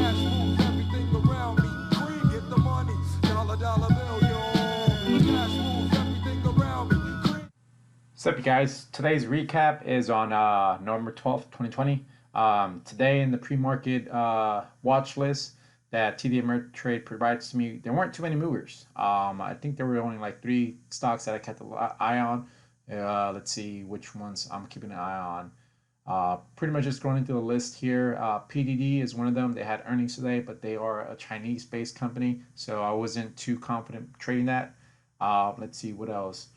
cash moves everything around me. Green, get the money. Dollar bill, yo. Cash moves everything around me. Green. What's up, you guys? Today's recap is on November 12th, 2020. Today in the pre-market watch list that TD Ameritrade provides to me, there weren't too many movers. I think there were only like 3 stocks that I kept an eye on. Let's see which ones I'm keeping an eye on. Pretty much just going into the list here. PDD is one of them. They had earnings today, but they are a Chinese-based company, so I wasn't too confident trading that. Let's see what else.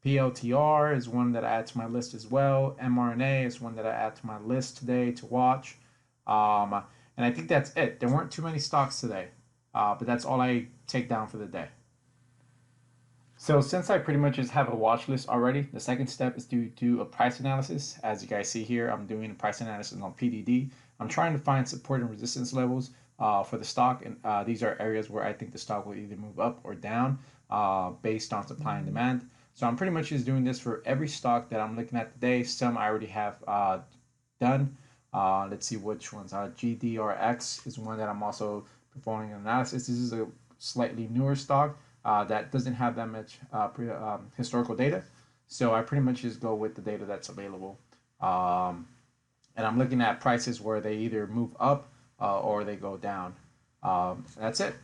PLTR is one that I add to my list as well. mRNA is one that I add to my list today to watch. And I think that's it. There weren't too many stocks today, but that's all I take down for the day. So since I pretty much just have a watch list already, the second step is to do a price analysis. As you guys see here, I'm doing a price analysis on PDD. I'm trying to find support and resistance levels for the stock, and these are areas where I think the stock will either move up or down based on supply and demand. So I'm pretty much just doing this for every stock that I'm looking at today. Some I already have done. Let's see which ones. GDRX is one that I'm also performing an analysis. This is a slightly newer stock that doesn't have that much historical data. So I pretty much just go with the data that's available. And I'm looking at prices where they either move up or they go down. That's it.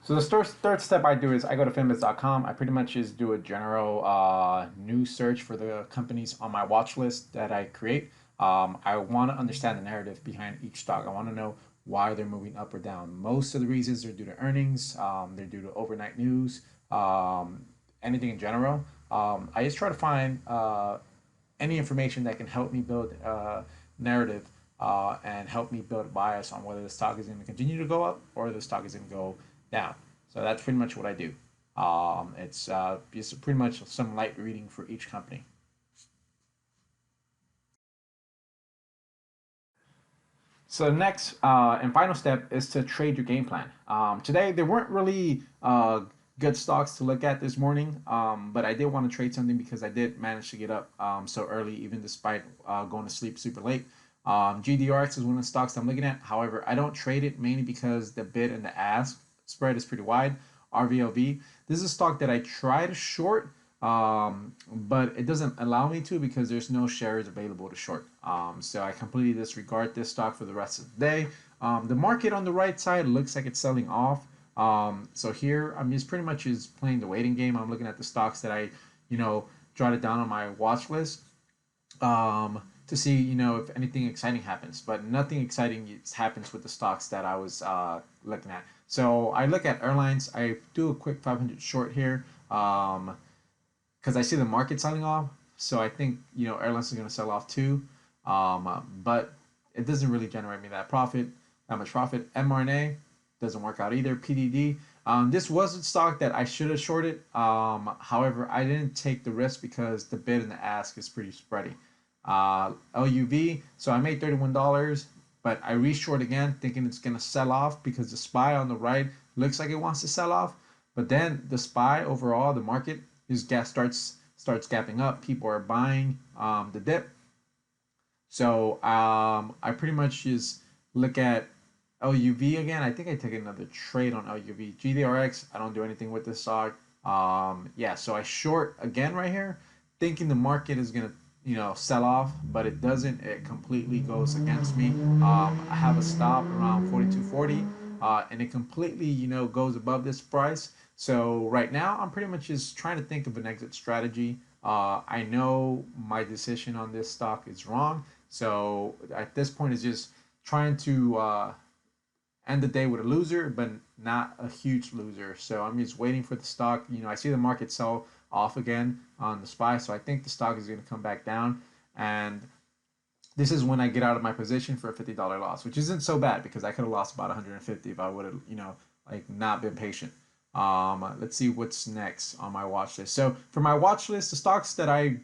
So the third step I do is I go to finbits.com. I pretty much just do a general news search for the companies on my watch list that I create. I want to understand the narrative behind each stock. I want to know why they're moving up or down. Most of the reasons are due to earnings. They're due to overnight news, anything in general. I just try to find any information that can help me build a narrative and help me build a bias on whether the stock is going to continue to go up or the stock is going to go down. So that's pretty much what I do. It's just pretty much some light reading for each company. So the next and final step is to trade your game plan. Today there weren't really good stocks to look at this morning, but I did want to trade something because I did manage to get up so early, even despite going to sleep super late. GDRX is one of the stocks I'm looking at. However, I don't trade it mainly because the bid and the ask spread is pretty wide. RVLV. This is a stock that I try to short, but it doesn't allow me to because there's no shares available to short. So I completely disregard this stock for the rest of the day. The market on the right side looks like it's selling off. So here I'm just pretty much just playing the waiting game. I'm looking at the stocks that I, jotted down on my watch list. To see, if anything exciting happens, but nothing exciting happens with the stocks that I was looking at. So I look at airlines. I do a quick 500 short here because I see the market selling off. So I think, airlines are going to sell off too, but it doesn't really generate me that much profit. mRNA doesn't work out either. PDD. This was a stock that I should have shorted. However, I didn't take the risk because the bid and the ask is pretty spready. LUV, so I made $31, but I reshort again thinking it's going to sell off because the SPY on the right looks like it wants to sell off, but then the SPY overall, the market starts gapping up. People are buying the dip. So I pretty much just look at LUV again. I think I take another trade on LUV. GDRX, I don't do anything with this stock. So I short again right here thinking the market is going to sell off, but it doesn't. It completely goes against me. I have a stop around 42.40, and it completely goes above this price. So right now I'm pretty much just trying to think of an exit strategy. I know my decision on this stock is wrong, so at this point it's just trying to end the day with a loser, but not a huge loser. So I'm just waiting for the stock. I see the market sell off again on the SPY, so I think the stock is going to come back down, and this is when I get out of my position for a $50 loss, which isn't so bad because I could have lost about 150 if I would have not been patient. Let's see what's next on my watch list. So for my watch list, the stocks that I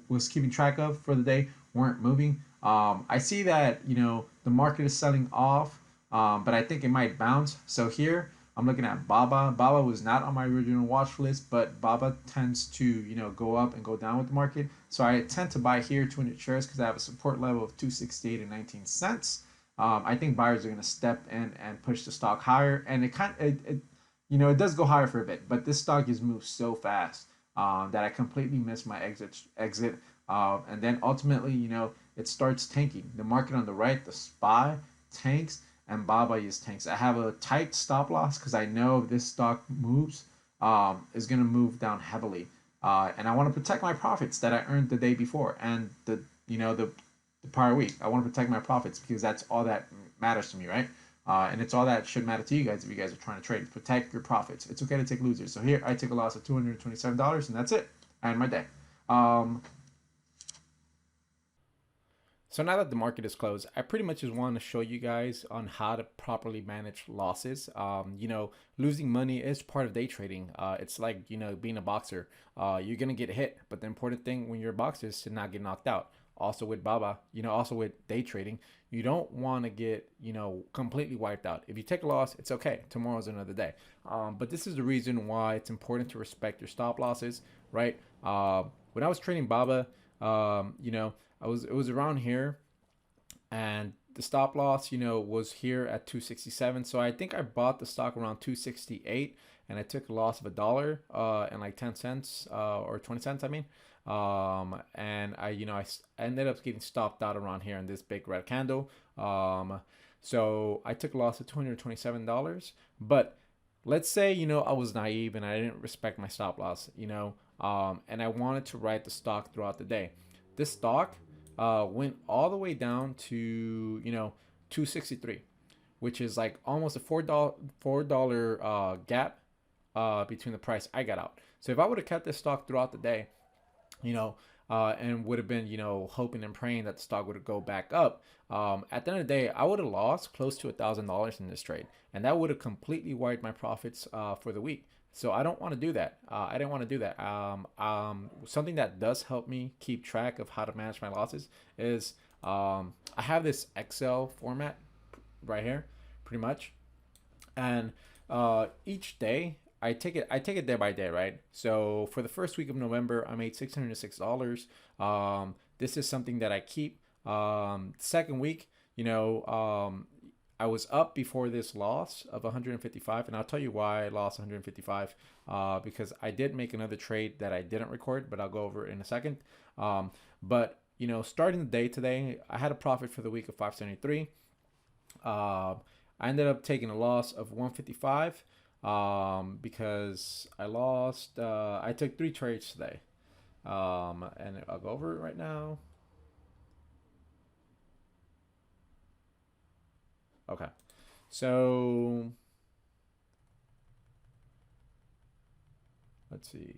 was keeping track of for the day weren't moving. I see that the market is selling off, but I think it might bounce. So here I'm looking at BABA. BABA was not on my original watch list, but BABA tends to, go up and go down with the market. So I tend to buy here 200 shares because I have a support level of 268 and 19 cents. I think buyers are going to step in and push the stock higher, and it does go higher for a bit, but this stock has moved so fast that I completely missed my exit, and then ultimately, it starts tanking. The market on the right, the SPY tanks, and Baba is tanks. I have a tight stop loss because I know if this stock moves, is going to move down heavily, and I want to protect my profits that I earned the day before and the prior week. I want to protect my profits because that's all that matters to me, right? And it's all that should matter to you guys if you guys are trying to trade. Protect your profits. It's okay to take losers. So here I took a loss of $227, and that's it. I end my day. Um, So now that the market is closed, I pretty much just want to show you guys on how to properly manage losses. Losing money is part of day trading. It's like, being a boxer. You're going to get hit, but the important thing when you're a boxer is to not get knocked out. Also with Baba, also with day trading, you don't want to get, completely wiped out. If you take a loss, it's okay. Tomorrow's another day. But this is the reason why it's important to respect your stop losses, right? When I was trading Baba, it was around here, and the stop loss, was here at 267. So I think I bought the stock around 268, and I took a loss of $1 and like 10 cents or 20 cents, I mean. And I ended up getting stopped out around here in this big red candle. So I took a loss of $227. But let's say, I was naive and I didn't respect my stop loss, and I wanted to ride the stock throughout the day. This stock went all the way down to 263, which is like almost a $4 gap between the price I got out. So if I would have kept this stock throughout the day, and would have been, hoping and praying that the stock would go back up. At the end of the day, I would have lost close to $1,000 in this trade, and that would have completely wiped my profits for the week. So I don't want to do that. I didn't want to do that. Something that does help me keep track of how to manage my losses is I have this Excel format right here, pretty much, and each day I take it day by day, right? So for the first week of November, I made $606. This is something that I keep. Second week, I was up before this loss of 155, and I'll tell you why I lost 155. Because I did make another trade that I didn't record, but I'll go over it in a second. But starting the day today, I had a profit for the week of 573. I ended up taking a loss of 155 because I lost. I took 3 trades today, and I'll go over it right now. Okay, so let's see.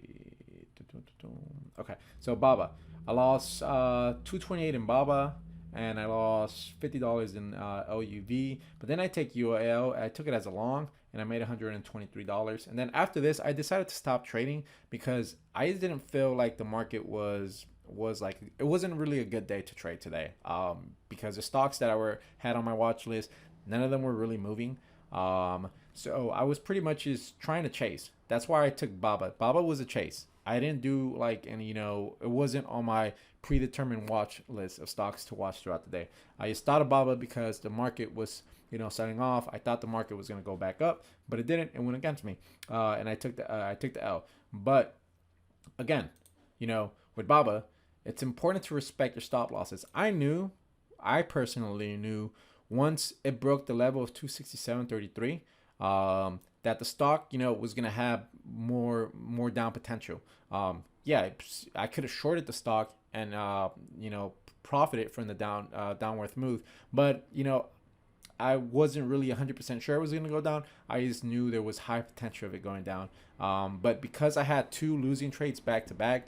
Okay, so Baba, I lost 228 in Baba, and I lost $50 in LUV. But then I take UAL. I took it as a long, and I made $123. And then after this, I decided to stop trading because I just didn't feel like the market was like, it wasn't really a good day to trade today. Because the stocks that had on my watch list, none of them were really moving. So I was pretty much just trying to chase. That's why I took Baba. Baba was a chase. I didn't do like any, it wasn't on my predetermined watch list of stocks to watch throughout the day. I just thought of Baba because the market was, setting off. I thought the market was going to go back up, but it didn't. It went against me, and I took the L. But again, with Baba, it's important to respect your stop losses. I personally knew once it broke the level of 267.33, that the stock, was gonna have more down potential. Yeah, I could have shorted the stock and profited from the downward move, but I wasn't really 100% sure it was gonna go down. I just knew there was high potential of it going down. But because I had 2 losing trades back to back,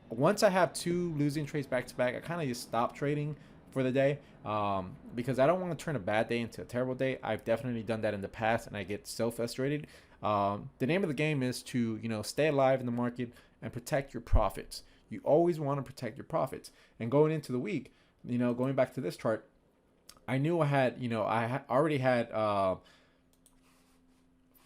once I have 2 losing trades back to back, I kind of just stopped trading for the day, because I don't want to turn a bad day into a terrible day. I've definitely done that in the past, and I get so frustrated. The name of the game is to stay alive in the market and protect your profits. You always want to protect your profits. And going into the week, going back to this chart, I knew I had already had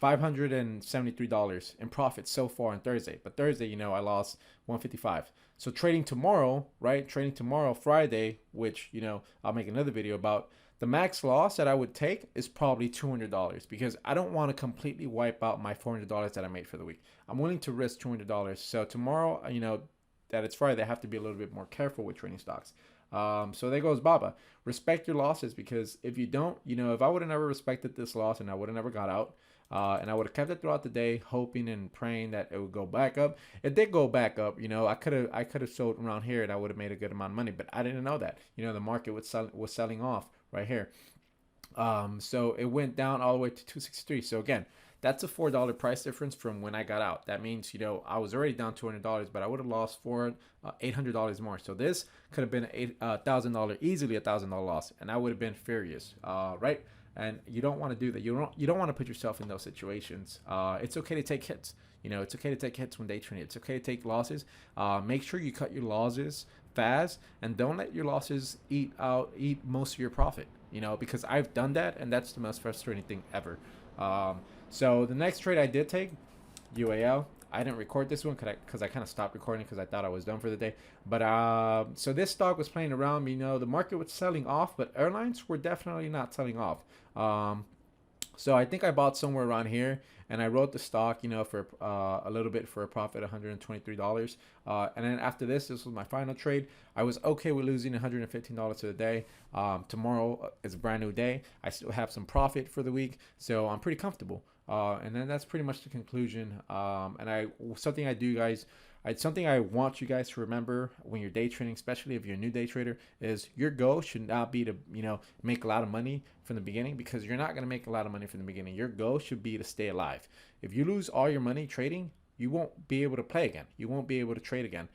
$573 in profit so far on Thursday. But Thursday, you know, I lost 155. So trading tomorrow, right? Trading tomorrow, Friday, which, you know, I'll make another video about, the max loss that I would take is probably $200 because I don't want to completely wipe out my $400 that I made for the week. I'm willing to risk $200. So tomorrow, you know, that it's Friday, I have to be a little bit more careful with trading stocks. So there goes Baba. Respect your losses, because if you don't, you know, if I would have never respected this loss and I would have never got out, and I would have kept it throughout the day, hoping and praying that it would go back up. It did go back up. You know, I could have sold around here and I would have made a good amount of money, but I didn't know that. You know, the market was selling off right here. So it went down all the way to 263. So again, that's a $4 price difference from when I got out. That means, you know, I was already down $200, but I would have lost $800 more. So this could have been $1,000, easily $1,000 loss, and I would have been furious, right? And you don't want to do that. You don't want to put yourself in those situations. It's okay to take hits. You know, it's okay to take hits when day trading. It's okay to take losses. Make sure you cut your losses fast, and don't let your losses eat most of your profit. You know, because I've done that, and that's the most frustrating thing ever. So the next trade I did take, UAL. I didn't record this one because I kind of stopped recording because I thought I was done for the day. But so this stock was playing around. You know, the market was selling off, but airlines were definitely not selling off. So I think I bought somewhere around here, and I wrote the stock, you know, for a little bit for a profit, $123. And then after this was my final trade. I was okay with losing $115 to the day. Tomorrow is a brand new day. I still have some profit for the week, so I'm pretty comfortable. And then that's pretty much the conclusion. And something I want you guys to remember when you're day trading, especially if you're a new day trader, is your goal should not be to, you know, make a lot of money from the beginning, because you're not going to make a lot of money from the beginning. Your goal should be to stay alive. If you lose all your money trading, you won't be able to play again. You won't be able to trade again.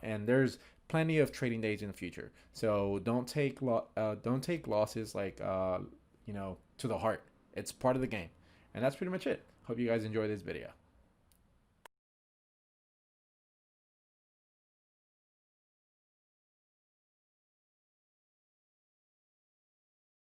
And there's plenty of trading days in the future. So don't take losses like, you know, to the heart. It's part of the game. And that's pretty much it. Hope you guys enjoy this video.